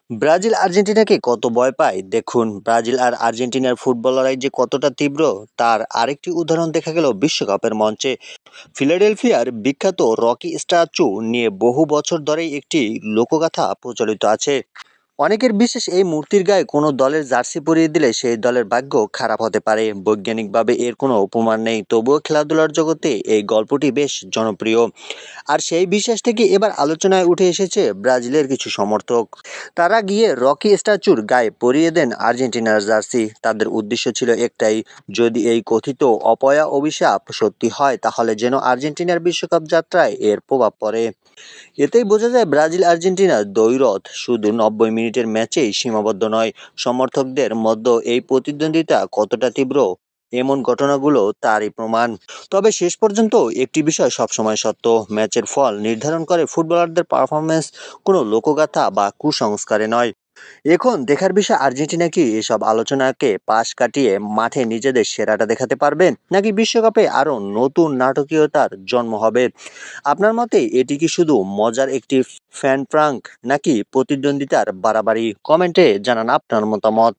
Brazil আর্জেন্টিনাকে কত ভয় পায় দেখুন। ব্রাজিল আর আর্জেন্টিনার ফুটবল লড়াই যে কতটা তীব্র তার আরেকটি উদাহরণ দেখা গেল বিশ্বকাপের মঞ্চে। ফিলাডেলফিয়ার বিখ্যাত রকি স্ট্যাচু নিয়ে বহু বছর ধরেই একটি লোকগাথা প্রচলিত আছে। অনেকের বিশেষ এই মূর্তির গায়ে কোনো দলের জার্সি পরিয়ে দিলে সেই দলের ভাগ্য খারাপ হতে পারে। বৈজ্ঞানিকভাবে এর কোনো প্রমাণ নেই, তবুও খেলাধুলার জগতে এই গল্পটি বেশ জনপ্রিয়। আর সেই বিশ্বাস থেকে এবার আলোচনায় উঠে এসেছে ব্রাজিলের কিছু সমর্থক। তারা গিয়ে রকি স্ট্যাচুর গায়ে পরিয়ে দেন আর্জেন্টিনার জার্সি। তাদের উদ্দেশ্য ছিল একটাই, যদি এই কথিত অপয়া অভিশাপ সত্যি হয় তাহলে যেন আর্জেন্টিনার বিশ্বকাপ যাত্রায় এর প্রভাব পড়ে। এতেই বোঝা যায় ব্রাজিল আর্জেন্টিনার দ্বৈরথ শুধু 90 মিনিটের ম্যাচেই সীমাবদ্ধ নয়। সমর্থকদের মধ্যে এই প্রতিদ্বন্দ্বিতা কতটা তীব্র, এমন ঘটনাগুলো তারই প্রমাণ। তবে শেষ পর্যন্ত একটি বিষয় সবসময় সত্য, ম্যাচের ফল নির্ধারণ করে ফুটবলারদের পারফরমেন্স, কোনো লোকগাথা বা কুসংস্কারে নয়। এখন দেখার বিষয় আর্জেন্টিনা কি এসব আলোচনাকে পাশ কাটিয়ে মাঠে নিজেদের সেরাটা দেখাতে পারবেন, নাকি বিশ্বকাপে আরো নতুন নাটকীয়তার জন্ম হবে। আপনার মতে এটি কি শুধু মজার একটি ফ্যান প্রাঙ্ক, নাকি প্রতিদ্বন্দ্বিতার বাড়াবাড়ি? কমেন্টে জানান আপনার মতামত।